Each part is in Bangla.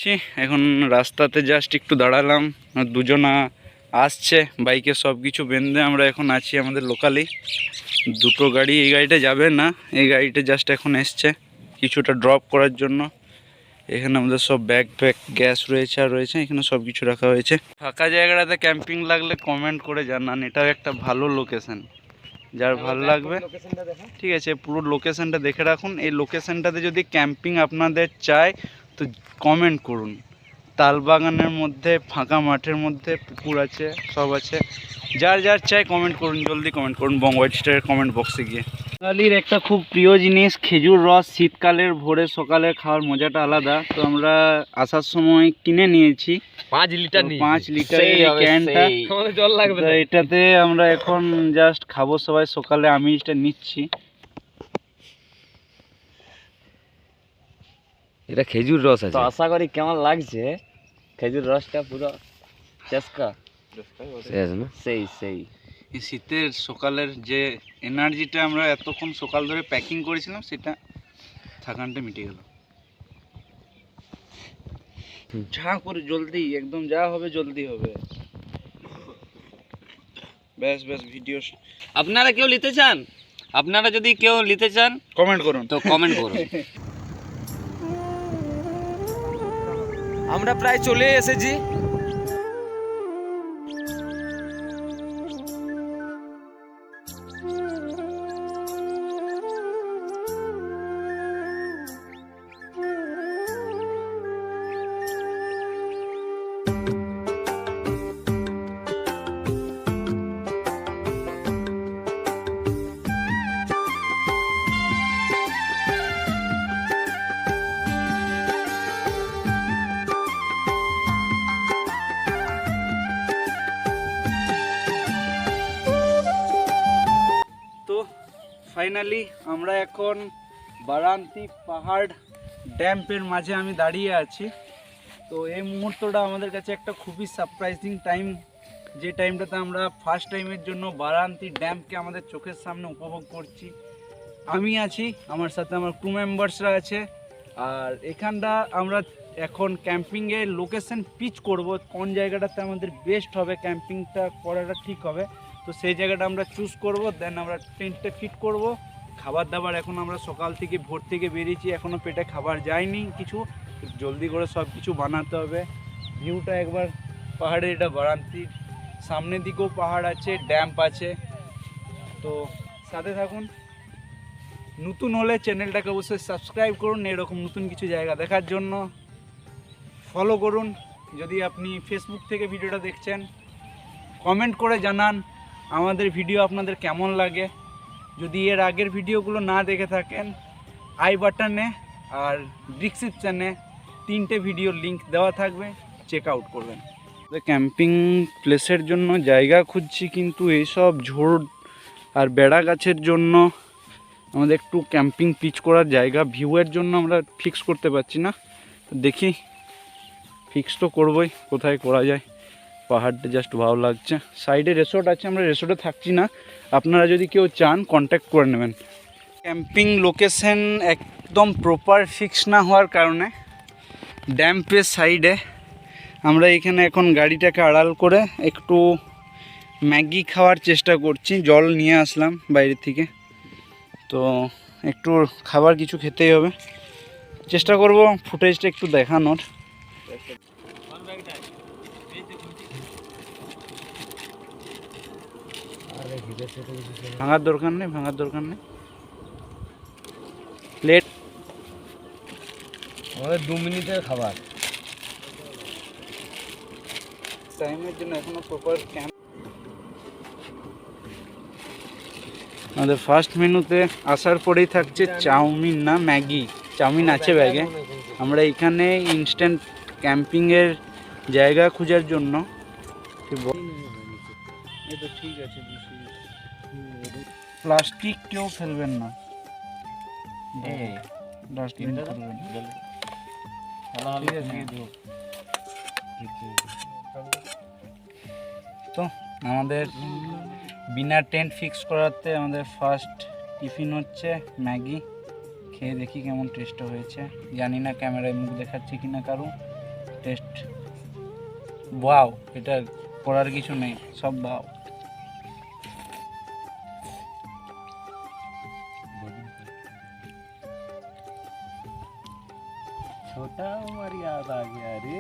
আছি এখন রাস্তাতে জাস্ট একটু দাঁড়ালাম, দুজনা আসছে বাইকে সব কিছু বেঁধে। আমরা এখন আছি আমাদের লোকালি, দুটো গাড়ি, এই গাড়িটা যাবে না, এই গাড়িটা জাস্ট এখন এসছে কিছুটা ড্রপ করার জন্য। এখানে আমাদের সব ব্যাগ গ্যাস রয়েছে আর রয়েছে, এখানে সব কিছু রাখা হয়েছে। ফাঁকা জায়গাটাতে ক্যাম্পিং লাগলে কমেন্ট করে জানান, এটাও একটা ভালো লোকেশন, যার ভালো লাগবে ঠিক আছে পুরো লোকেশনটা দেখে রাখুন। এই লোকেশনটাতে যদি ক্যাম্পিং আপনাদের চায় তো কমেন্ট করুন। তালবাগানের মধ্যে, ফাঁকা মাঠের মধ্যে পুকুর আছে, সব আছে, যার যার চাই কমেন্ট করুন, জলদি কমেন্ট করুন হোয়াইট স্টারের কমেন্ট বক্সে গিয়ে। বাঙালির একটা খুব প্রিয় জিনিস খেজুর রস, শীতকালের ভোরে সকালে খাওয়ার মজাটা আলাদা। তো আমরা আসার সময় কিনে নিয়েছি 5 লিটার, 5 লিটারের ক্যানটা, জল লাগবে। এটাতে আমরা এখন জাস্ট খাবো সবাই সকালে। আমি এটা নিচ্ছি, এটা খেজুর রস আছে। তো আশা করি কেমন লাগছে খেজুর রসটা, পুরো চেষ্টা সেই এই শীতের সকালের যে এনার্জিটা আমরা এতক্ষণ সকাল ধরে প্যাকিং করেছিলাম সেটা থাকানটা মিটে গেল। যা করে জলদি, একদম যা হবে জলদি হবে। ব্যাস ভিডিও আপনারা কেউ নিতে চান, আপনারা যদি কেউ নিতে চান কমেন্ট করুন, তো কমেন্ট করুন। আমরা প্রায় চলে এসেছি। ফাইনালি আমরা এখন বারান্তি পাহাড় ড্যাম্পের মাঝে আমি দাঁড়িয়ে আছি। তো এই মুহূর্তটা আমাদের কাছে একটা খুবই সারপ্রাইজিং টাইম, যে টাইমটাতে আমরা ফার্স্ট টাইমের জন্য বারান্তি ড্যাম্পকে আমাদের চোখের সামনে উপভোগ করছি। আমি আছি, আমার সাথে আমার ক্রু মেম্বার্সরা আছে, আর এখানটা আমরা এখন ক্যাম্পিংয়ের লোকেশন পিচ করব, কোন জায়গাটাতে আমাদের বেস্ট হবে ক্যাম্পিংটা করাটা ঠিক হবে। তো সেই জায়গাটা আমরা চুজ করব, দেন আমরা টেন্টটা ফিট করব। খাবার দাবার এখন আমরা সকাল থেকে ভোর থেকে বেরিয়েছি, এখনও পেটে খাবার যায়নি কিছু, জলদি করে সব কিছু বানাতে হবে। ভিউটা একবার পাহাড়ের, এটা বারান্তির সামনের দিকেও পাহাড় আছে, ড্যাম্প আছে। তো সাথে থাকুন, নতুন হলে চ্যানেলটাকে অবশ্যই সাবস্ক্রাইব করুন, এরকম নতুন কিছু জায়গা দেখার জন্য ফলো করুন। যদি আপনি ফেসবুক থেকে ভিডিওটা দেখছেন কমেন্ট করে জানান আমাদের ভিডিও আপনাদের কেমন লাগে। যদি এর আগের ভিডিওগুলো না দেখে থাকেন আই বাটনে আর ডিসক্রিপশানে 3টে ভিডিওর লিঙ্ক দেওয়া থাকবে, চেক আউট করবেন। ক্যাম্পিং প্লেসের জন্য জায়গা খুঁজছি, কিন্তু এইসব ঝোড় আর বেড়া গাছের জন্য আমাদের একটু ক্যাম্পিং পিচ করার জায়গা ভিউয়ের জন্য আমরা ফিক্স করতে পারছি না। দেখি ফিক্স তো করবই, কোথায় করা যায়। পাহাড়টা জাস্ট ভালো লাগছে, সাইডে রিসোর্ট আছে, আমরা রিসোর্টে থাকছি না, আপনারা যদি কেউ চান কন্ট্যাক্ট করে নেবেন। ক্যাম্পিং লোকেশন একদম প্রপার ফিক্স না হওয়ার কারণে ড্যাম্পের সাইডে আমরা এখানে এখন গাড়িটাকে আড়াল করে একটু ম্যাগি খাওয়ার চেষ্টা করছি। জল নিয়ে আসলাম বাইরে থেকে, তো একটু খাবার কিছু খেতেই হবে, চেষ্টা করব ফুটেজটা একটু দেখানোর। ভাঙার দরকার নেই, প্লেট আমাদের 2 মিনিটের খাবার, টাইমের জন্য এখনো প্রপার ক্যাম্প। আমাদের ফার্স্ট মেনুতে আসার পরেই থাকছে চাউমিন, না ম্যাগি, চাউমিন আছে ব্যাগে। আমরা এখানে ইনস্ট্যান্ট ক্যাম্পিংয়ের জায়গা খোঁজার জন্য এটা ঠিক আছে, প্লাস্টিক কেউ ফেলবেন না, ডাস্টবিন ফেলবেন। তো আমাদের বিনা টেন্ট ফিক্স করাতে আমাদের ফার্স্ট টিফিন হচ্ছে ম্যাগি। খেয়ে দেখি কেমন টেস্ট হয়েছে, জানি না ক্যামেরায় মুখ দেখাচ্ছি কিনা কারো, টেস্ট ওয়াও, এটা করার কিছু নেই, সব বাও। छोटा उम्र याद आ गया रे।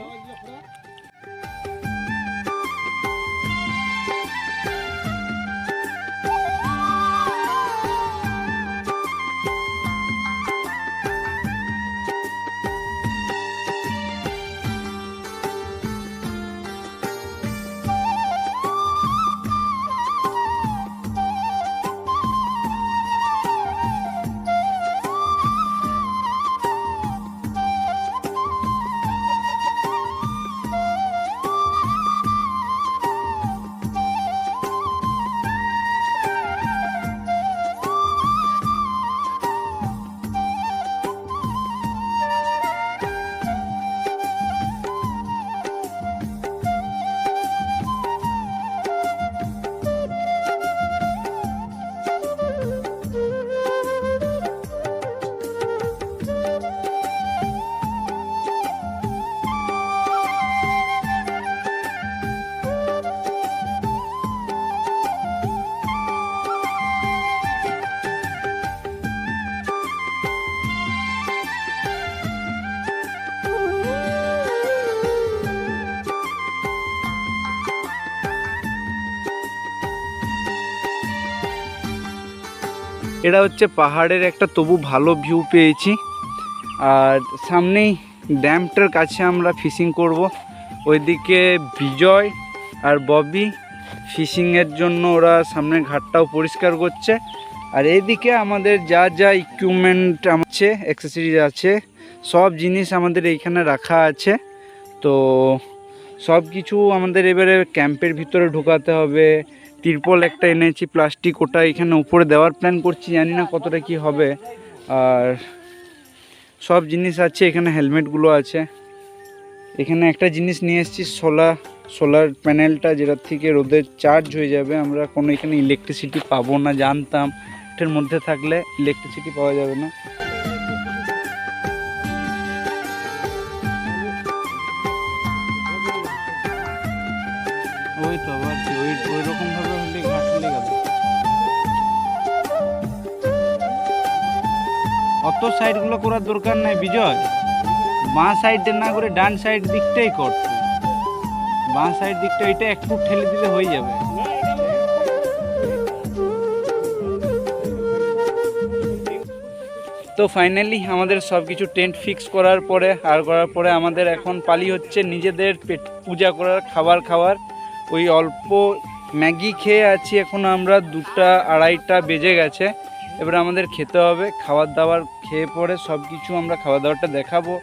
এটা হচ্ছে পাহাড়ের একটা তবু ভালো ভিউ পেয়েছি। আর সামনেই ড্যামটার কাছে আমরা ফিশিং করব। ওইদিকে বিজয় আর ববি ফিশিংয়ের জন্য ওরা সামনের ঘাটটাও পরিষ্কার করছে। আর এইদিকে আমাদের যা যা ইকুইপমেন্ট আছে, অ্যাক্সেসরিজ আছে, সব জিনিস আমাদের এইখানে রাখা আছে। তো সব কিছু আমাদের এবারে ক্যাম্পের ভিতরে ঢোকাতে হবে। তিরপল একটা এনেছি প্লাস্টিক, ওটা এখানে উপরে দেওয়ার প্ল্যান করছি, জানি না কতটা কি হবে। আর সব জিনিস আছে, এখানে হেলমেটগুলো আছে। এখানে একটা জিনিস নিয়ে এসেছি, সোলার প্যানেলটা, যেটার থেকে রোদের চার্জ হয়ে যাবে। আমরা কোনো এখানে ইলেকট্রিসিটি পাবো না, জানতাম এটার মধ্যে থাকলে ইলেকট্রিসিটি পাওয়া যাবে না। ওই তো ভাবছি ওই রকম ভাবে হলে ঘাট হলে গেল। অত সাইডগুলো করার দরকার নাই বিজয়, বাঁ সাইডে না করে ডান সাইড দিকটাই কর। বাঁ সাইড দিকটা এটা একটু ঠেলে দিলে হয়ে যাবে। তো ফাইনালি আমাদের সব কিছু টেন্ট ফিক্স করার পরে আমাদের এখন পালি হচ্ছে নিজেদের পেট পূজা করার, খাবার খাওয়ার। ওই অল্প ম্যাগি খেয়ে আছি এখন আমরা, 2টা 2:30 বেজে গেছে। এবার আমাদের খেতে হবে। খাবার দাবার খেয়ে পরে সব কিছু আমরা খাবার দাবারটা দেখাবো।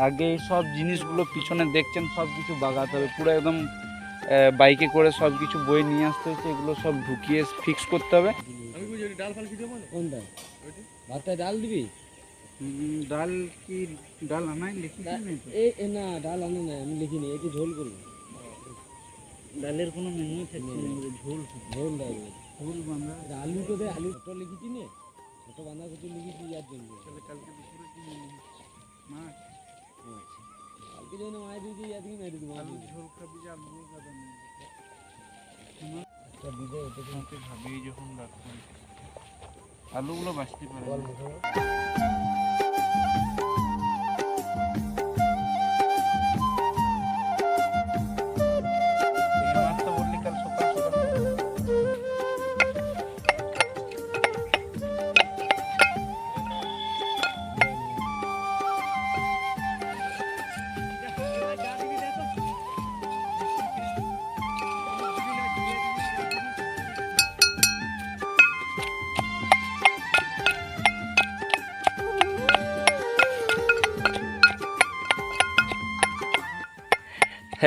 আগে এই সব জিনিসগুলো পিছনে দেখছেন সব কিছু বাগাতে হবে, পুরো একদম বাইকে করে সব কিছু বয়ে নিয়ে আসতে হচ্ছে। এগুলো সব ঢুকিয়ে ফিক্স করতে হবে। ডাল দিবি? ডাল কি ডাল আনাই লিখি না, ডাল আনো না, আমি লিখিনি, একটু ঝোল করবো। ডালের কোনো মেনু থাকছে না, ঝোল ঝোল ডাল, ঝোল বাঁধা। আলু তো দে, আলু ছোট লিখেছি নে, ছোট বাঁধাকপি লিখেছি ইয়ার জন্য। কালকে দুপুরে কি মাছ? কালকে যেন মাছ দিয়েছি, ইয়ার দিকে মেরে দিবো। আলু ঝোল খাবি যে আলু খাবে না, একটা দিদে এটা তোমাকে ভাবেই যখন রাখবেন আলুগুলো বাঁচতে পারে না।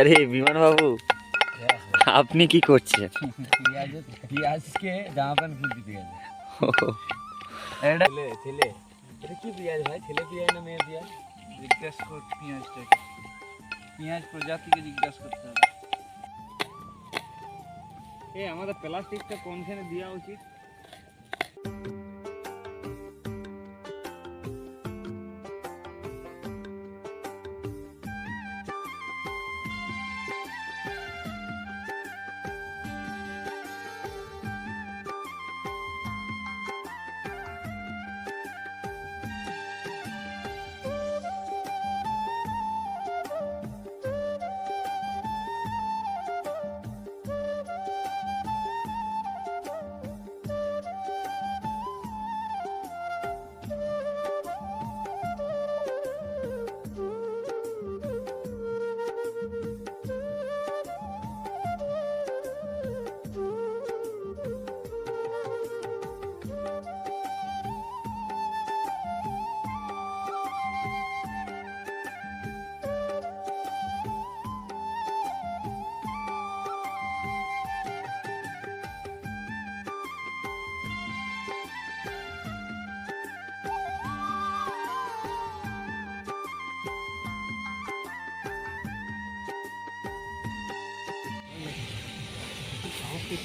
আরে বিমান বাবু, আপনি কি করছেন? পেঁয়াজকে জামা প্যান্ট খুলে দিতে গেছে। ছেলে এটা কি পেঁয়াজ ভাই? ছেলে পেঁয়াজ না মেয়ে পেঁয়াজ? জিজ্ঞাসা কর পেঁয়াজটাকে, পেঁয়াজ প্রজাতিকে জিজ্ঞাসা করতে হবে। আমাদের প্লাস্টিকটা কোনখানে দেওয়া উচিত? এখন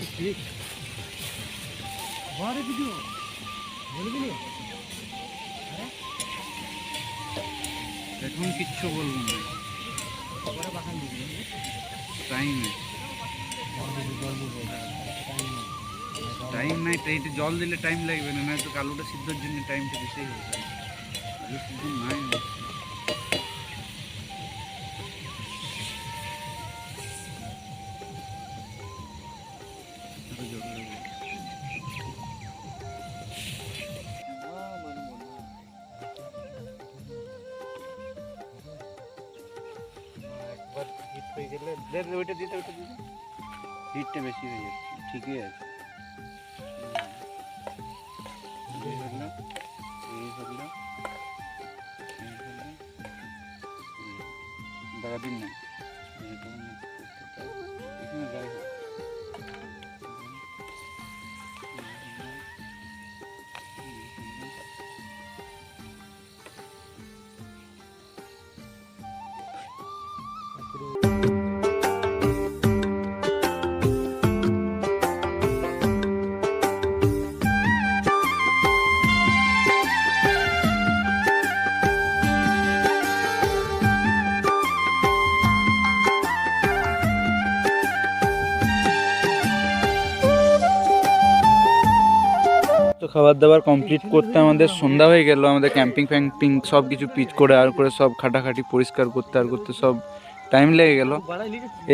কিচ্ছু বলবো না, টাইম টাইম নাই, এইটা জল দিলে টাইম লাগবে না, নয়তো আলুটা সিদ্ধর জন্য টাইমটা দিতেই হবে। আলু সিদ্ধ নাই একবার হিট হয়ে গেলে ওইটা দিতে হিটটা বেশি হয়ে যাচ্ছে। ঠিকই আছে, এই হলো এই হলো এই হলো দেখা দিন না এখানে যাই হোক। তো খাবার দাবার কমপ্লিট করতে আমাদের সন্ধ্যা হয়ে গেল। আমাদের ক্যাম্পিং ফ্যাম্পিং সব কিছু পিচ করে আর করে সব খাটাখাটি পরিষ্কার করতে আর করতে সব টাইম লেগে গেল।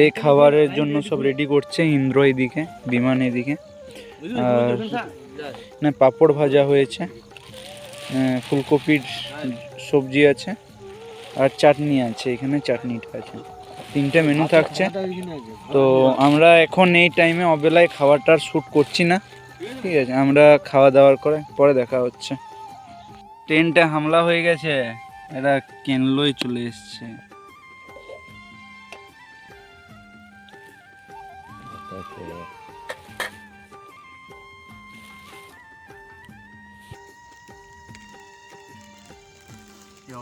এই খাবারের জন্য সব রেডি করছে ইন্দ্র এদিকে, বিমান এদিকে, আর না পাঁপড় ভাজা হয়েছে, ফুলকপির সবজি আছে আর চাটনি আছে, এখানে চাটনিটা আছে, 3টে মেনু থাকছে। তো আমরা এখন এই টাইমে অবেলায় খাবারটার শ্যুট করছি না, ঠিক আছে, আমরা খাওয়া দাওয়ার করে পরে দেখা হচ্ছে। ট্রেনটা হামলা হয়ে গেছে, এরা কেনলোই চলে এসছে।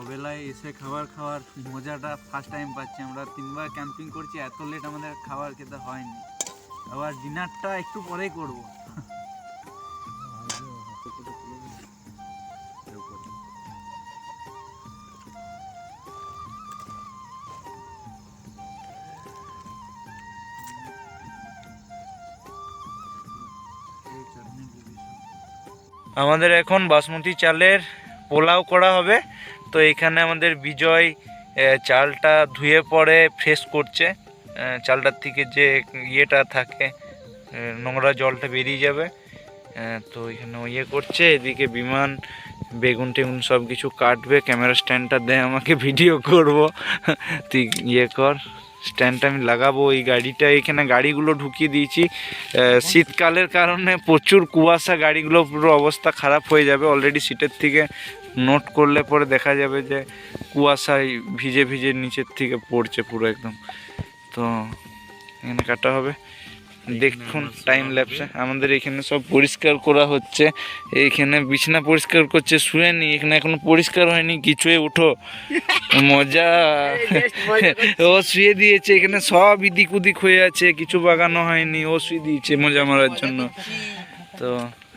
অবেলায় এসে খাবার খাওয়ার মজাটা ফার্স্ট টাইম পাচ্ছি। আমরা 3বার ক্যাম্পিং করছি, এত লেট আমাদের খাবার খেতে হয়নি। আবার ডিনারটা একটু পরেই করবো। আমাদের এখন বাসমতি চালের পোলাও করা হবে। তো এখানে আমাদের বিজয় চালটা ধুয়ে পরে ফ্রেশ করছে, চালটার থেকে যে ইয়েটা থাকে নোংরা জলটা বেরিয়ে যাবে। তো এখানে ইয়ে করছে, এদিকে বিমান বেগুন টেগুন সব কিছু কাটবে। ক্যামেরা স্ট্যান্ডটা দেয় আমাকে, ভিডিও করব, তুই ইয়ে কর। স্ট্যান্ডটা আমি লাগাবো। এই গাড়িটা এখানে গাড়িগুলো ঢুকিয়ে দিয়েছি, শীতকালের কারণে প্রচুর কুয়াশা, গাড়িগুলো পুরো অবস্থা খারাপ হয়ে যাবে। অলরেডি সিটের থেকে নোট করলে পরে দেখা যাবে যে কুয়াশায় ভিজে ভিজে নিচের থেকে পড়ছে পুরো একদম। তো এখানে কাটা হবে, দেখুন টাইম ল্যাপসে। আমাদের এখানে সব পরিষ্কার করা হচ্ছে, এইখানে বিছানা পরিষ্কার করছে, শুয়ে নি, এখানে এখনো পরিষ্কার হয়নি, কিছুই উঠো মজা। ও শুয়ে দিয়েছে, এখানে সব ইদিক উদিক হয়ে আছে, কিছু বাগানো হয়নি, ও শুয়ে দিয়েছে মজা মারার জন্য। তো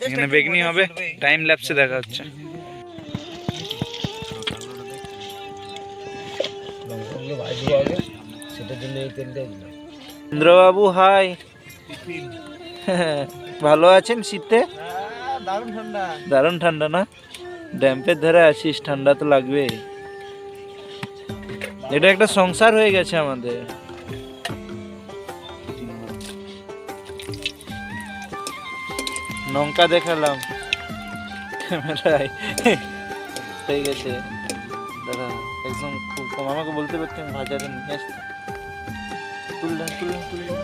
এখানে বেগনি হবে, টাইম ল্যাপসে দেখা হচ্ছে। ইন্দ্রবাবু হাই, ভালো আছেন? শীতে দারুণ ঠান্ডা না? ড্যাম্পের ধারে আছিস, ঠান্ডা তো লাগবে। এটা একটা সংসার হয়ে গেছে আমাদের। লঙ্কা দেখালাম ক্যামেরায়, হয়ে গেছে দাদা একদম খুব কম। আমাকে বলতে পারতেন ভাজারে নিয়ে আসতে। তুললেন তুললেন তুললেন,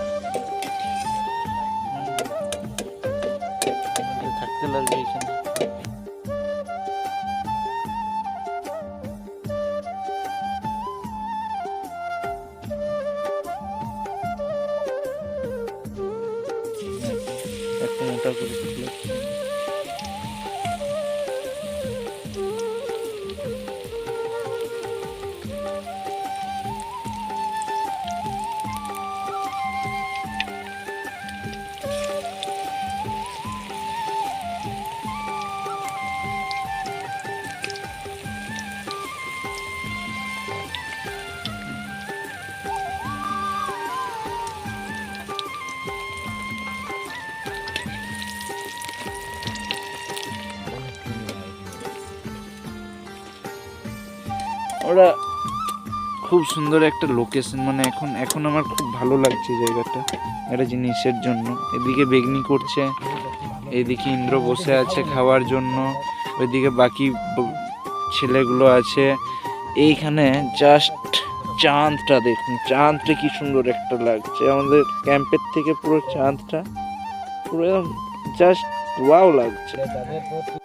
থাকতে লাগবে এখানে। একটু মোটা করে তুললে ওরা খুব সুন্দর একটা লোকেশন, মানে এখন আমার খুব ভালো লাগছে জায়গাটা একটা জিনিসের জন্য। এদিকে বেগনি করছে, এদিকে ইন্দ্র বসে আছে খাওয়ার জন্য, ওইদিকে বাকি ছেলেগুলো আছে। এইখানে জাস্ট চাঁদটা দেখুন, চাঁদটা কি সুন্দর একটা লাগছে আমাদের ক্যাম্পের থেকে, পুরো চাঁদটা পুরো জাস্ট ওয়াও লাগছে।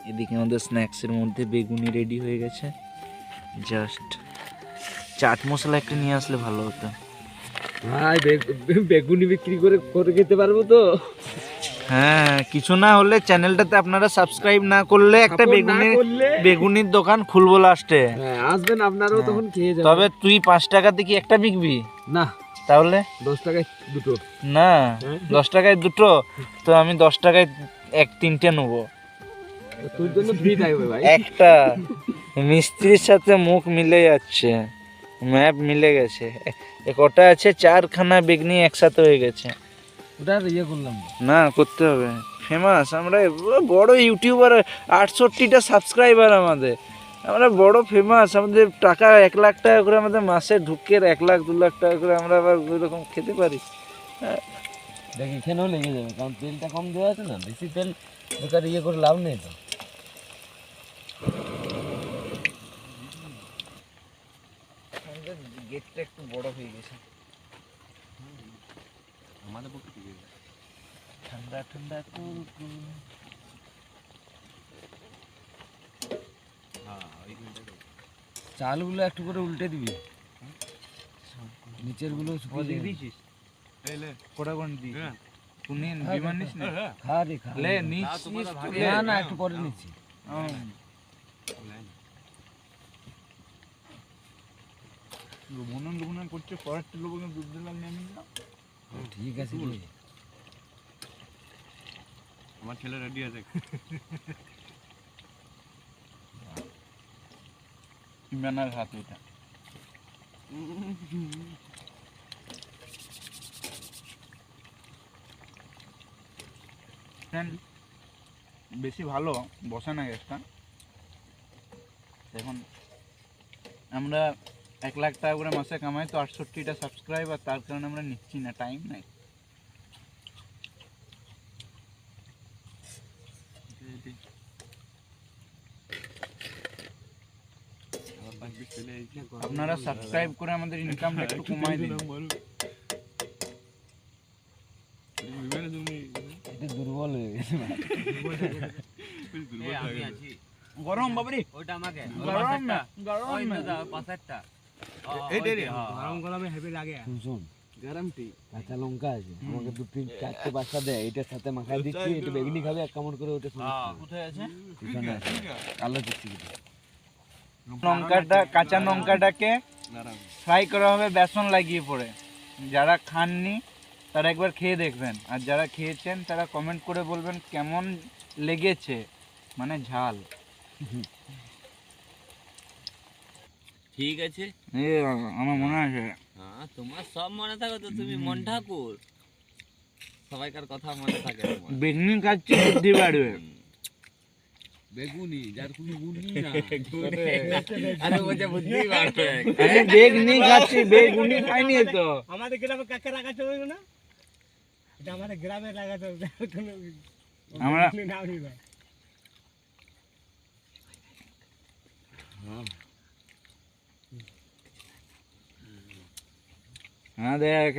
এদিকে আমাদের স্ন্যাক্সের মধ্যে বেগুনি রেডি হয়ে গেছে, জাস্ট চাট মশলা একটা নিয়ে আসলে ভালো হতো ভাই। বেগুনি বিক্রি করে করে খেতে পারবো তো? হ্যাঁ, কিছু না হলে চ্যানেলটাতে আপনারা সাবস্ক্রাইব না করলে একটা বেগুনির দোকান খুলবো লাস্টে। হ্যাঁ, আসবেন আপনারাও তখন খেয়ে যাবেন। তবে তুই 5 টাকাতে কি একটা বিকবি? না, তাহলে 10 টাকায় দুটো। না, 10 টাকায় দুটো, তো আমি 10 টাকায় 3টে নেবো। তোর জন্য ফ্রি থাকবে ভাই। একটা মিস্ত্রির সাথে মুখ মিলে যাচ্ছে, ম্যাপ মিলে গেছে, কটা আছে 4খানা বেগনি একসাথে হয়ে গেছে। ওটা ইয়ে করলাম না, করতে হবে, ফেমাস আমরা, বড় ইউটিউবার, 68টা সাবস্ক্রাইবার আমাদের, আমরা বড় ফেমাস। আমাদের টাকা 1 লাখ টাকা করে আমাদের মাসে ঢুকে, 1 লাখ 2 লাখ টাকা করে আমরা আবার ওইরকম খেতে পারি। দেখ এখানেও লেগে যাবে, কারণ তেলটা কম দেওয়া আছে না, বেশি তেল বেকার ইয়ে করে লাভ নেই তো। গেটটা একটু বড় হয়ে গেছে, আমাদের পক্ষে ঠিক আছে। ঠান্ডা ঠান্ডা কুল কুল। চালগুলো একটু করে উল্টে দিবি, নিচের গুলো শুকিয়ে দিয়েছিস? কোটা কোন দিই তুমি বিমান নিস না? খা রে খা, লে নিস না না একটু পরে নিচ্ছি। লুবনন করছে, পরেরটা লোবকে দুধ দিলাম আমি না। ঠিক আছে, আমার ছেলে রেডি আছে। ইমরানের হাত এটা। বেশি ভালো বসে না গ্যাসটা। এখন আমরা 1 লাখ টাকা করে মাসে কামাই, তো 68টা সাবস্ক্রাইবার, তার কারণে আমরা নিচ্ছি না, টাইম নাই। আপনারা সাবস্ক্রাইব করে আমাদের ইনকামটা একটু কমাই দিন। দুর্বল হয়ে গেছে। গরম বাবরি, ওইটা আমাকে গরম না, গরম না। পাশেরটা গরম গরমে হেভি লাগে। শুন, কাঁচা লঙ্কা আছে, আমাকে 2-3-4টে বাচ্চা দেয়, এটার সাথে মাখাই দিচ্ছি, একটু বেগুনি খাবে, 1 কামড় করে ওটা কোথায় আছে? এখানে আছে, কালো দিচ্ছি। লঙ্কাটা, কাঁচা লঙ্কাটাকে ফ্রাই করা হবে বেসন লাগিয়ে পড়ে। যারা খাননি তারা একবার খেয়ে দেখবেন, আর যারা খেয়েছেন তারা কমেন্ট করে বলবেন কেমন লেগেছে, মানে ঝাল। ঠিক আছে, আমার মনে আছে। হ্যাঁ তোমার সব মনে থাকে তো, তুমি মন ঠাকুর, সবাইকার কথা মনে থাকে তোমার। বেগুনি খাচ্ছি, বুদ্ধি বাড়বে। বেগুনি যার কোনো গুণই না, আরে বলছে বুদ্ধি বাড়বে। আমি বেগুনি খাচ্ছি, বেগুনি খাইনি তো। আমাদের গ্রামে কাকে লাগাতে হবে না, এটা আমাদের গ্রামে লাগাতে হবে। আমরা নাম নিবা হ্যাঁ দেখ,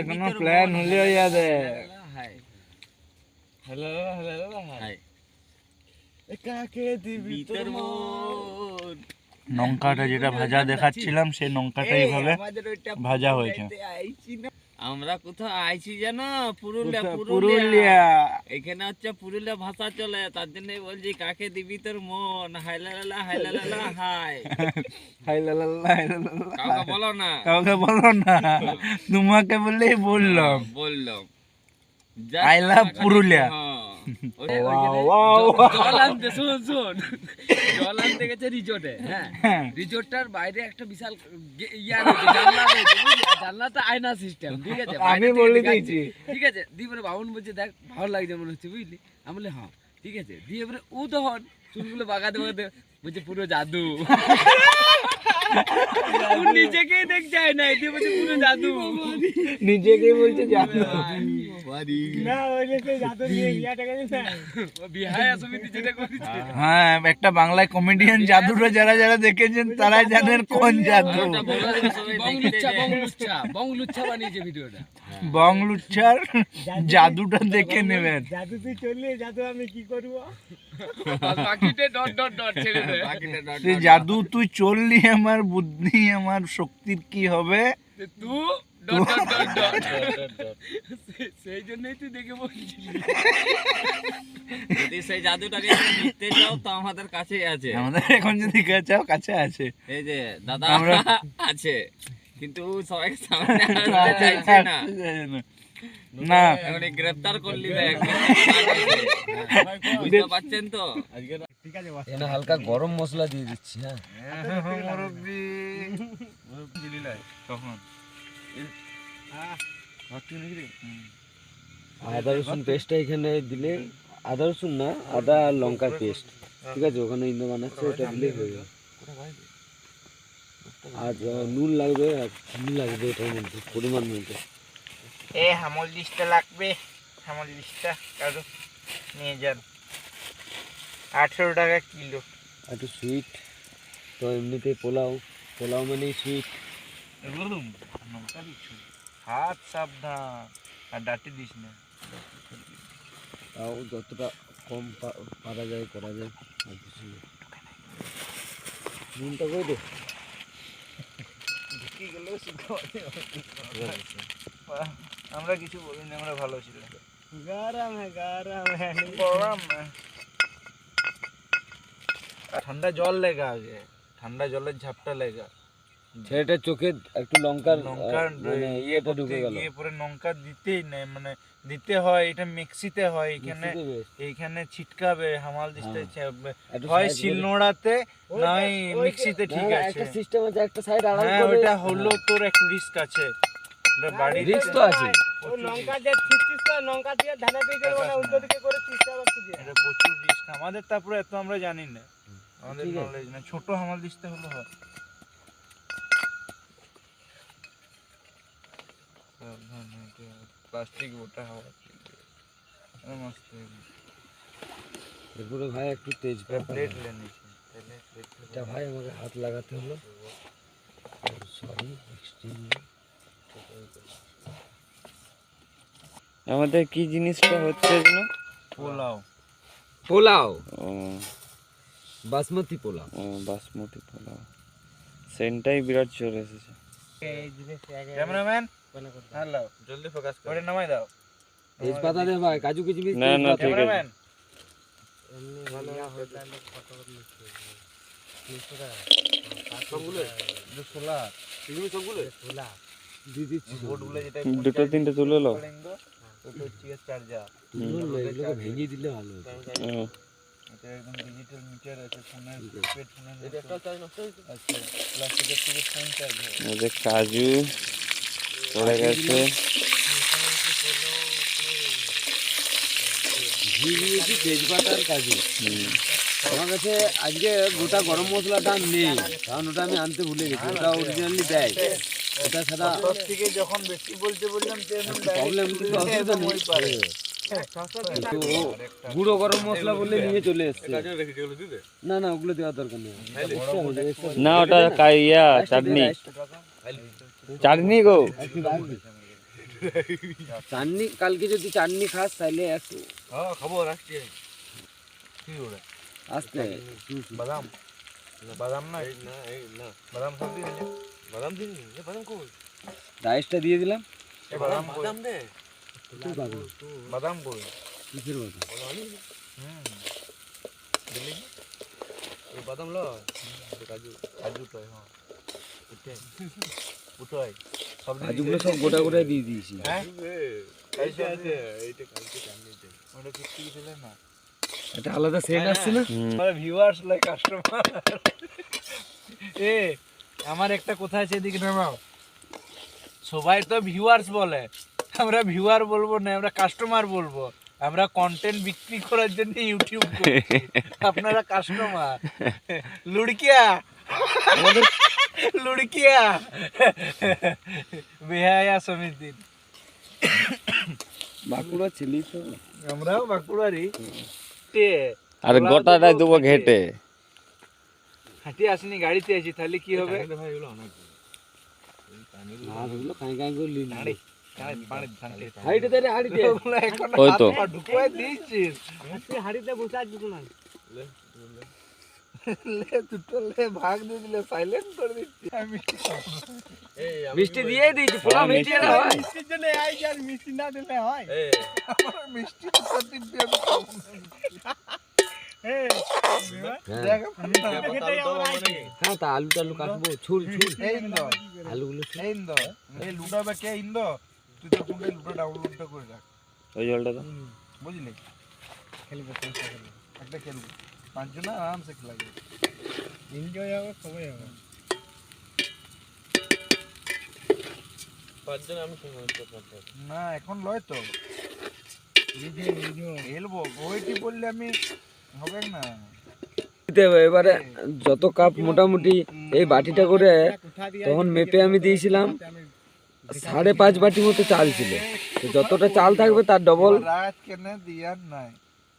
এখনো প্ল্যান হলেও যাবে। হাই হ্যালো হ্যালো হাই, কাকে দিবি তোর মন। লঙ্কাটা যেটা ভাজা দেখাচ্ছিলাম, সেই লঙ্কাটা এইভাবে ভাজা হয়েছে। আমরা কোথাও আইছি জানো? পুরুলিয়া। পুরুলিয়া। এখানে হচ্ছে পুরুলিয়া ভাষা চলে, তার জন্যই বলছি কাকে দিবি তোর মন। হাইলালা হাইলালা হাই। কাউকে বলো না, কাউকে বলো না, তোমাকে বললেই বললাম। I love Purulia. জল আনতে, শোন জল আনতে গেছে রিজোর্টে। হ্যাঁ, রিজোর্টটার বাইরে একটা বিশাল জানলাটা আয়না সিস্টেম, ঠিক আছে? আমি বলে দিয়েছি, ঠিক আছে। দিয়ে পরে বাবুন বলছে দেখ ভালো লাগছে মনে হচ্ছে, বুঝলি? আমি বলি হ্যাঁ ঠিক আছে। দিয়ে পরে ও তখন চুলগুলো বাগাতে বাগাতে বলছে পুরো জাদু। নিজেকেই দেখ যায় না এতে বলছে পুরো জাদু নিজেকেই বলছে জাদু। না ওই যে সেই জাদু নিয়ে বিয়াটা গেছে না বিহায় সমিতি যেটা করেছে হ্যাঁ, একটা বাংলায় কমেডিয়ান জাদুটা যারা যারা দেখেছেন তারাই জানেন কোন জাদু। বংলুচ্ছা বানিয়েছে ভিডিওটা বংলুচ্ছার জাদুটা দেখে নেবেন। জাদু তুই চললি জাদু আমি কি করবো বাকিতে ডট ডট ডট ছেড়ে দে সে জাদু তুই চললি আমার বুদ্ধি আমার শক্তির কি হবে? তুই ডট ডট ডট ডট সেই জন্যই তুই দেখে বলছিস যদি সেই জাদুটাকে নিতে চাও তো আমাদের কাছেই আছে আমাদের এখন যদি চাও কাছে আছে। এই যে দাদা আমরা- আছে কিন্তু সবাই সামনে আসতে চাইছে না না এখন এই গ্রেফতার করলি দেখ বুঝতে পারছেন তো ঠিক আছে বস এখানে হালকা গরম মশলা দিয়ে দিচ্ছি। হ্যাঁ, মুরব্বি তখন আদা রসুন পেস্টটা এখানে দিলে, আদা রসুন না, আদা আর লঙ্কার পেস্ট, ঠিক আছে? ওখানে ইন্দো বানাচ্ছে, ওটা দিলেই হয়ে যাবে। আর নুন লাগবে, আর চিনি লাগবে এটার মধ্যে পরিমাণ মতো। এ হামল ডিশটা লাগবে, হামল ডিশটা কারো নিয়ে যান। 18 টাকা কিলো। আর একটু সুইট, তো এমনিতেই পোলাও, পোলাও মানেই সুইট। হাত সাবধান আর ডাটি দিস না। তাও যতটা কম পারা যায় করা যায়, আর কিছু না। নুনটা করে দে। আমরা কিছু বলিনি, আমরা ভালো ছিল। গরম হ্যাঁ গরম ঠান্ডা জল লেগা আগে, ঠান্ডা জলের ঝাপটা লেগা। ছেলেটা চোখে একটু লঙ্কার লঙ্কার মানে ইয়েটা ঢুকে গেল। গিয়ে পরে লঙ্কা দিতেই নেই, মানে দিতে হয়, এটা মিক্সিতে হয়, এখানে মিক্সিতে বেশ। এইখানে ছিটকাবে হামাল দিতে একটু হয় side করে- শিলনোড়াতে, নয় মিক্সিতে, ঠিক না, আছে। একটা সিস্টেম আছে, একটা সাইড আড়াল হ্যাঁ করে। ওটা হলো তোর একটু রিস্ক আছে, ওটা বাড়ি রিস্ক তো আছে। ও লঙ্কা যে ছিটছিস তো লঙ্কা দিয়ে ধানে দিয়ে দেবো না উল্টো দিকে করে চিস্তা করতে দিয়ে এটা প্রচুর রিস্ক আমাদের, তারপরে এত আমরা জানি না, আমাদের ঠিক আছে। নলেজ না, ছোট হামাল দিতে হলো হয়। প্লাস্টিক ওটা হওয়া মস্ত এরপরে ভাই একটু তেজপাতা, প্লেট লেনিছি, তাহলে প্লেট এটা ভাই আমাকে হাত লাগাতে হলো, সরি। আমাদের কি জিনিসটা হচ্ছে যেন পোলাও। পোলাও, ও বাসমতি পোলাও। বাসমতি পোলাও, সেন্টাই বিরাট চলে এসেছে। এই জিনিস আগে ক্যামেরাম্যান মনে করতে হ্যালো, জলদি ফোকাস করে নামাই দাও। তেজপাতা দে ভাই, কাজু কিচমিচ। না, না, ঠিক আছে। ক্যামেরাম্যান এমনি ভালো হয়ে তাহলে কত করে নিচ্ছে 300 টাকা সবগুলো 216 এগুলো সবগুলো খোলা দিয়ে দিচ্ছি। বোর্ডগুলো যেটা দুটো তিনটে তুলে লো। ওটা হচ্ছে চার্জার, এগুলোকে ভেঙে দিলে ভালো হতো। এটা একদম ডিজিটাল মিটার আছে, ফোনের পেট ফোনের এটা একটা চার্জ নষ্ট হয়েছে। আচ্ছা প্লাস্টিকের থেকে ফোন চার্জ হয়। এই যে কাজু পড়ে গেছে, ঘি দিয়েছি, তেজপাতা আর কাজু। আমার কাছে আজকে গোটা গরম মশলাটা নেই, কারণ ওটা আমি আনতে ভুলে গেছি। ওটা অরিজিনালি দেয়, ওটা ছাড়া সব থেকে যখন বেশি বলতে বললাম প্রবলেম, কিন্তু অসুবিধা নেই। তো ও গুঁড়ো গরম মশলা বললে নিয়ে চলে এসছে। না না, ওগুলো দেওয়ার দরকার নেই। না ওটা ইয়া চাটনি, চাটনি গো। চাটনি, কালকে যদি চাটনি খাস তাহলে একটু হ্যাঁ খবর আসছে। কি ওরে আসতে। বাদাম, বাদাম না না বাদাম সব দিয়ে দিলে, বাদাম দিন এ বাদাম কই, রাইসটা দিয়ে দিলাম। এ বাদাম বাদাম দে, তুই পাগল, বাদাম কই কিসের কথা? দিলি এই বাদাম লো, কাজু কাজু তো হ্যাঁ উঠে উঠাই সব দিন কাজুগুলো সব গোটা গোটা দিয়ে দিয়েছি। হ্যাঁ কাইছে আছে এইটা কালকে জানি দে, ওটা কি দিলে না, এটা আলাদা সেন্ট আসছে না? আমার ভিউয়ার্স লাইক কাস্টমার। এ আমার একটা কথা আছে, এদিকে নামাও। সবাই তো ভিউয়ার্স বলে, আমরা ভিউয়ার বলবো না, আমরা কাস্টমার বলবো। আমরা কন্টেন্ট বিক্রি করার জন্য ইউটিউব করছি, আপনারা কাস্টমার। লুড়কিয়া লুড়কিয়া বেহায়া সমিতির। বাঁকুড়া ছিলি তো আমরাও বাঁকুড়ারই। আর গোটাটাই দেবো ঘেটে। হাঁটি আসিনি, গাড়িতে আছি, তাহলে কি হবে? ওগুলো কাঁই কাঁই করে লিলি হাঁড়ি, পানি ধানতে। হাইটে দে রে হাইটে ওগুলো এখন ওই তো। হাত পা ঢুকুয়াই দিয়েছিস। আজকে হাড়িতে বসে আছি তো না লে দুটো লে ভাগ দিয়ে দিলে, সাইলেন্ট করে দিচ্ছি আমি। মিষ্টি দিয়ে দিয়েছি পোলা মিষ্টি না হয় মিষ্টির জন্য আই আর মিষ্টি না দিলে হয় আমার মিষ্টি দুটো তিনটে আমি খাবো না। এই দেখ, খেতে আমরা আইছি হ্যাঁ তা আলু টালু কাটবো ছুল ছুল এই ইন্দো, আলুগুলো ছুল এই ইন্দো, এই লুডাবে কে ইন্দো, তুই তো কোনটা লুডো ডাউনলোডটা করে রাখ, ওই জলটা তো বুঝলি? খেলবো একটা খেলবো, পাঁচজন আরামসে খেলা যাবে। এনজয় হবে, সবাই হবে। না এখন লয় তো, খেলবো ওইটি বললে আমি হবে না। দিতে হবে। এবারে যত কাপ মোটামুটি এই বাটিটা করে তখন মেপে আমি দিয়েছিলাম 5.5 বাটি মতো চাল ছিল, তো যতটা চাল থাকবে তার ডবল রাত কেনে দিয়ার নাই,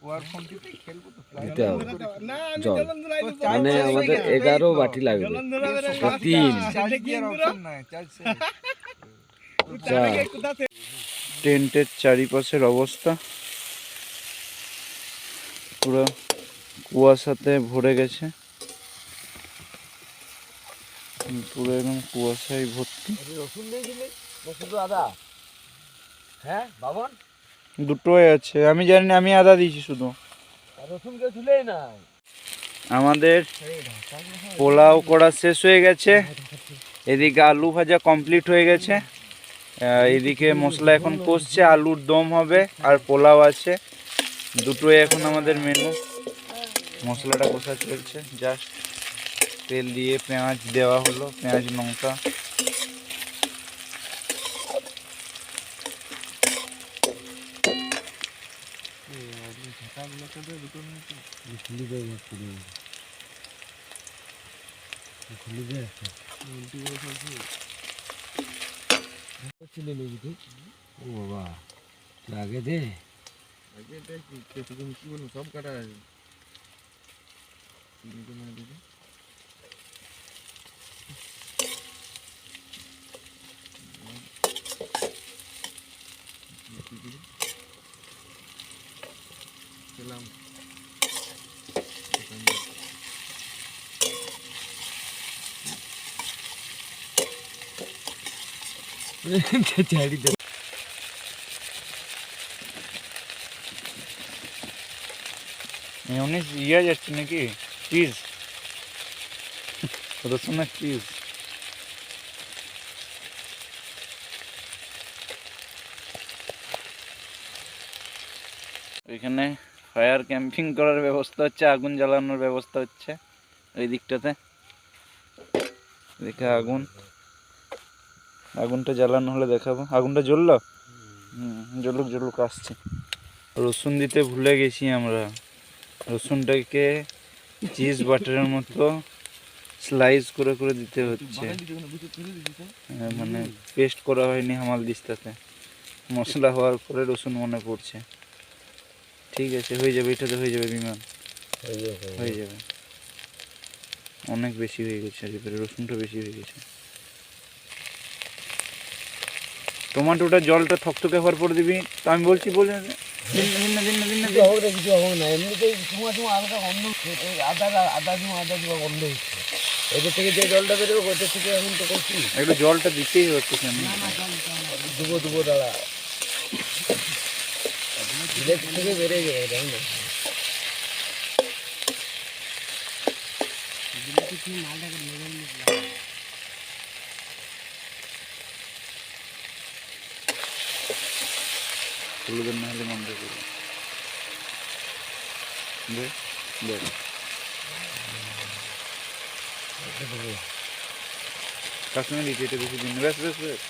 ওয়ার ফোনটিতে খেলবো তো প্রায়। দিতে হবে না আমি জল। জলন ধরাই দেবো। মানে আমাদের 11 বাটি লাগবে। জলন ধরাবে রে তো 3 চার্জ দেওয়ার অপশন নাই, চার্জ শেষ। যা কোথা থেকে টেন্টের চারিপাশের অবস্থা পুরো কুয়াশাতে ভরে গেছে, পুরো একদম কুয়াশায় ভর্তি। রসুন দিয়েছিলি না শুধু আদা? হ্যাঁ বাবন দুটোই আছে, আমি জানি না, আমি আদা দিয়েছি শুধু। রসুন কেউ তুলেই না। আমাদের পোলাও করা শেষ হয়ে গেছে, এদিকে আলু ভাজা কমপ্লিট হয়ে গেছে, এদিকে মশলা এখন কষছে, আলুর দম হবে আর পোলাও আছে, দুটোই এখন আমাদের মেনু। মশলাটা কষা চলছে, জাস্ট তেল দিয়ে পেঁয়াজ দেওয়া হলো, পেঁয়াজ লঙ্কা। ও বাবা তুই আগে দে সব কাটা আছে। ছাড়ি দে মেয়োনিজ ইয়ে যাচ্ছে নাকি, চিজ, রসুনের চিজ। এখানে ফায়ার ক্যাম্পিং করার ব্যবস্থা হচ্ছে, আগুন জ্বালানোর ব্যবস্থা হচ্ছে এই দিকটাতে। দেখে আগুন, আগুনটা জ্বালানো হলে দেখাবো। আগুনটা জ্বললো, জ্বলুক জ্বলুক, আসছে। রসুন দিতে ভুলে গেছি আমরা, রসুনটাকে চিজ বাটারের মতো স্লাইস করে করে দিতে হচ্ছে, মানে পেস্ট করা হয়নি হামাল দিস্তাতে, মশলা হওয়ার পরে রসুন মনে পড়ছে। ঠিক আছে, হয়ে যাবে, এটাতে হয়ে যাবে বিমান, হয়ে যাবে। অনেক বেশি হয়ে গেছে, এবারে রসুনটা বেশি হয়ে গেছে। টমাটোটা জলটা থকথকে হওয়ার পর দিবি, তো আমি বলছি বলে দিন না দিন না দিন না দিন। হোক রে কিছু হোক না, এমনিতেই সময় সময় হালকা গন্ধ আদা জমা গন্ধ হচ্ছে। এদের থেকে যে জলটা বেরোবে ওদের থেকে এখন তো করছি একটু জলটা দিতেই হচ্ছে আমি। দুবো দাঁড়া দিলে থেকে বেড়ে যাবে তাই না? হলুদের না হলে মন্দ করবে। কাশ্মীরি এটা বেশি দিন, ব্যাস ব্যাস ব্যাস।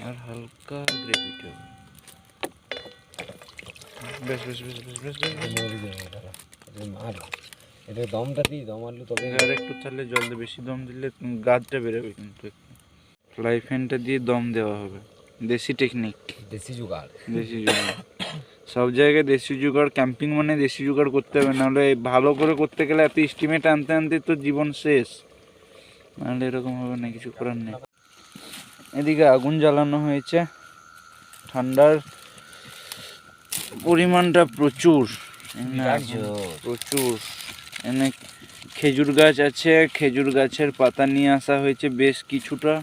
আর হালকা গ্রেভিটা বেশ বেশ বেশ বেশ বেশ বেশ এটা দমটা দিই, দম আলু তবে আর একটু তাহলে জল দিয়ে বেশি দম দিলে গাছটা বেরোবে কিন্তু ফ্লাই ফ্যানটা দিয়ে দম দেওয়া হবে। দেশি টেকনিক, দেশি জুগাড়। দেশি জুগাড় সব জায়গায়, দেশি জুগাড়। ক্যাম্পিং মানে দেশি জুগাড় করতে হবে, নাহলে ভালো করে করতে গেলে এত স্টিমেট আনতে আনতে তো জীবন শেষ, নাহলে এরকম হবে না, কিছু করার নেই। এদিকে আগুন জ্বালানো হয়েছে, ঠান্ডার পরিমাণটা প্রচুর, প্রচুর। এনে খেজুর গাছ আছে, খেজুর গাছের পাতা নিয়ে আসা হয়েছে বেশ কিছুটা।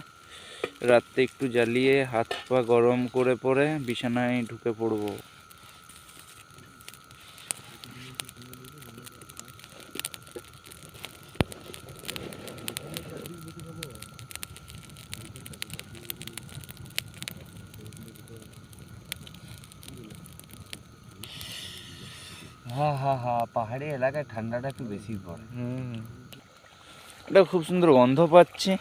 রাত্রে একটু জ্বালিয়ে হাত পা গরম করে পরে বিছানায় ঢুকে পড়বো। হ্যাঁ হ্যাঁ হ্যাঁ, পাহাড়ি এলাকায় ঠান্ডাটা একটু বেশি পড়ে। এটা খুব সুন্দর গন্ধ পাচ্ছি।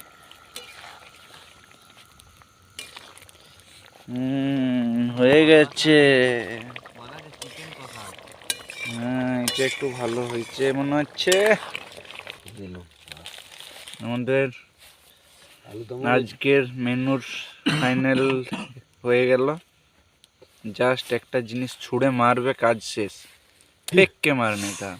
হয়ে গেছে। হ্যাঁ, এটা একটু ভালো হয়েছে মনে হচ্ছে। আমাদের আজকের মেনুর ফাইনাল হয়ে গেল। জাস্ট একটা জিনিস ছুঁড়ে মারবে, কাজ শেষ। ফেককে মারনে তা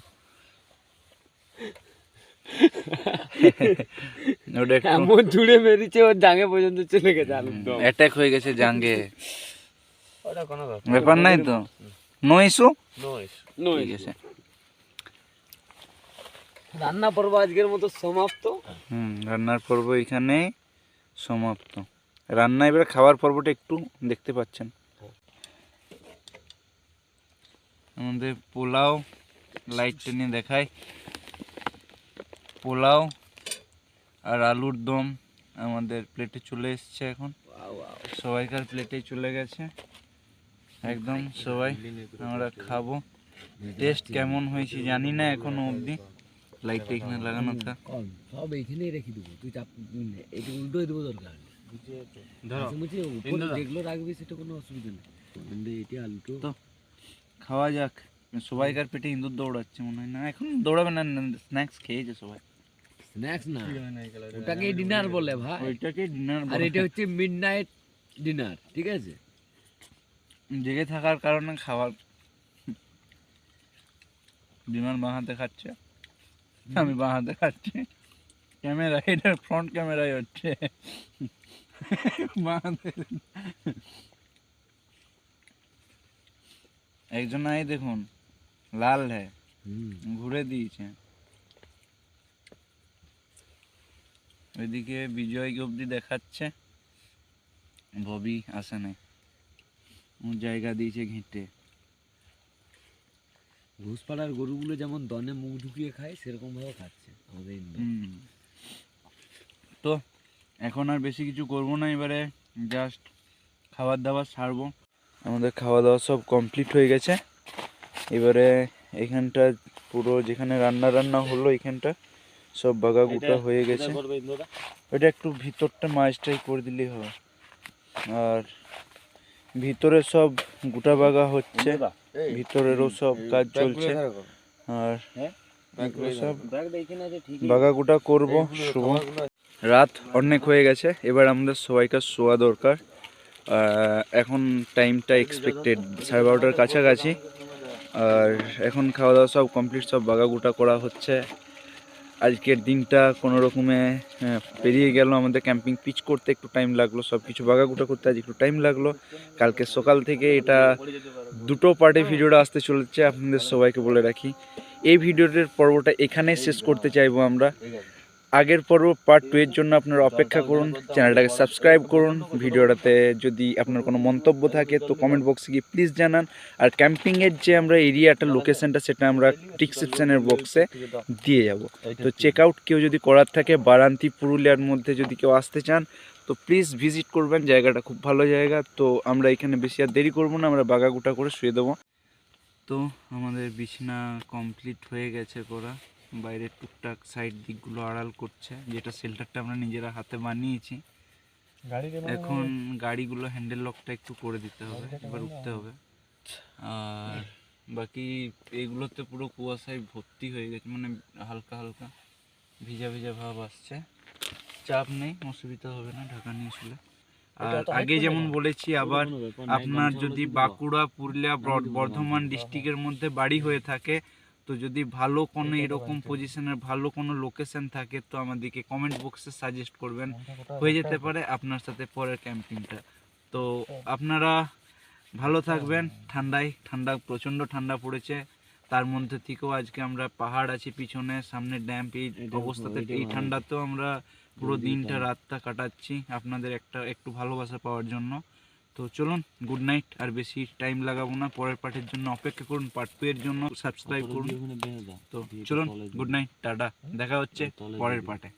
ওটা একটু এমন জুড়ে মেরেছে ওর জাঙ্গে পর্যন্ত চলে গেছে আলুর দম। অ্যাটাক হয়ে গেছে জাঙ্গে। ওটা কোনো ব্যাপার নাই তো, নো ইস্যু। ঠিক আছে, রান্না পর্ব আজকের মতো সমাপ্ত। রান্নার পর্ব এখানে সমাপ্ত। রান্না এবারে খাওয়ার পর্বটা একটু দেখতে পাচ্ছেন। আমাদের পোলাও, লাইট টেনে দেখায়, পোলাও আর আলুর দম আমাদের প্লেটে চলে এসছে। এখন সবাইকার প্লেটে চলে গেছে একদম। সবাই আমরা খাবো। টেস্ট কেমন হয়েছে জানি না এখনো অবধি। লাইটটা এখানে লাগানো থাক, সব এইখানেই রেখে দেবো, তুই চাপ এটা উল্টোই দেবো দরকার যেগুলো রাখবি সেটা কোনো অসুবিধা নেই। এটা আলুটো তো খাওয়া যাক। সবাইকার পেটে ইঁদুর দৌড়াচ্ছে মনে হয়। না এখন দৌড়াবে না, স্ন্যাক্স খেয়েছে সবাই। স্ন্যাক্স না, ওটাকে ডিনার বলে ভাই, ওইটাকে ডিনার। আর এটা হচ্ছে মিডনাইট ডিনার, ঠিক আছে? জেগে থাকার কারণে খাবার। বিমান বাঁ হাতে খাচ্ছে, আমি বাঁ হাতে খাচ্ছি। ক্যামেরা, এটা ফ্রন্ট ক্যামেরাই হচ্ছে বাঁ হাতে। একজন আই দেখুন, লাল হ্যাঁ, ঘুরে দিয়েছে। ওইদিকে বিজয় অবধি দেখাচ্ছে, ববি আসে নাই, জায়গা দিয়েছে ঘেঁটে। ঘুষপাড়ার গরুগুলো যেমন দনে মুখ ঢুকিয়ে খায় সেরকম ভাবে খাচ্ছে আমাদের ইন্দোর। তো এখন আর বেশি কিছু করবো না, এবারে জাস্ট খাবার দাবার সারবো। আমাদের খাওয়া দাওয়া সব কমপ্লিট হয়ে গেছে। এবারে এখানটা পুরো যেখানে রান্না হলো এখানটা সব বাগা গুটা হয়ে গেছে। ওইটা একটু ভিতরটা মাছটাই করে দিলেই হবে। আর ভিতরে সব গোটা বাগা হচ্ছে, ভিতরেরও সব কাজ চলছে। আর সব বাগা গোটা করবো। শুভ রাত অনেক হয়ে গেছে, এবার আমাদের সবাইকার শোয়া দরকার। এখন টাইমটা এক্সপেক্টেড 12:30টার কাছাকাছি। আর এখন খাওয়া দাওয়া সব কমপ্লিট, সব বাগা গোটা করা হচ্ছে। আজকের দিনটা কোনো রকমে পেরিয়ে গেল। আমাদের ক্যাম্পিং পিচ করতে একটু টাইম লাগলো, সব কিছু বাগাগুটা করতে আজ একটু টাইম লাগলো। কালকে সকাল থেকে এটা দুটো পার্টে ভিডিওটা আসতে চলেছে, আপনাদের সবাইকে বলে রাখি। এই ভিডিওটার পর্বটা এখানেই শেষ করতে চাইবো আমরা। আগের পর্ব পার্ট 2 এর জন্য আপনারা অপেক্ষা করুন, চ্যানেলটাকে সাবস্ক্রাইব করুন। ভিডিওটাতে যদি আপনার কোনো মন্তব্য থাকে তো কমেন্ট বক্সে গিয়ে প্লিজ জানান। আর ক্যাম্পিংয়ের যে আমরা এরিয়াটা লোকেশনটা সেটা আমরা ডিসক্রিপশনের বক্সে দিয়ে যাব। তো চেক আউট কেউ যদি করার থাকে বারান্তি পুরুলিয়ার মধ্যে যদি কেউ আসতে চান তো প্লিজ ভিজিট করবেন, জায়গাটা খুব ভালো জায়গা। তো আমরা এখানে বেশি আর দেরি করবো না, আমরা বাগাগুটা করে শুয়ে দেবো। তো আমাদের বিছানা কমপ্লিট হয়ে গেছে করা, বাইরের টুকটাক সাইড দিকগুলো আড়াল করছে, যেটা শেল্টারটা আমরা নিজেরা হাতে বানিয়েছি। এখন গাড়িগুলো হ্যান্ডেল লকটা একটু করে দিতে হবে, এবার উঠতে হবে। আর বাকি এগুলোতে পুরো কুয়াশায় ভর্তি হয়ে গেছে, মানে হালকা হালকা ভিজা ভিজা ভাব আসছে। চাপ নেই, অসুবিধা হবে না ঢাকা নিয়ে শুলে। আর আগে যেমন বলেছি, আবার আপনার যদি বাঁকুড়া, পুরুলিয়া, বর্ধমান ডিস্ট্রিক্টের মধ্যে বাড়ি হয়ে থাকে তো যদি ভালো কোনো এরকম পজিশনের ভালো কোনো লোকেশন থাকে তো আমাদেরকে কমেন্ট বক্সে সাজেস্ট করবেন, হয়ে যেতে পারে আপনার সাথে পরের ক্যাম্পিংটা। তো আপনারা ভালো থাকবেন। ঠান্ডা প্রচণ্ড ঠান্ডা পড়েছে, তার মধ্যে থেকেও আজকে আমরা পাহাড় আছে পিছনে, সামনে ড্যাম্প, এই অবস্থাতে এই ঠান্ডাতেও আমরা পুরো দিনটা রাতটা কাটাচ্ছি আপনাদের একটু ভালোবাসা পাওয়ার জন্য। তো চলুন, গুড নাইট। আর বেশি টাইম লাগাবো না, পরের পার্টের জন্য অপেক্ষা করুন, পার্ট 2 এর জন্য সাবস্ক্রাইব করুন। তো চলুন, গুড নাইট, টাটা, দেখা হচ্ছে পরের পার্টে।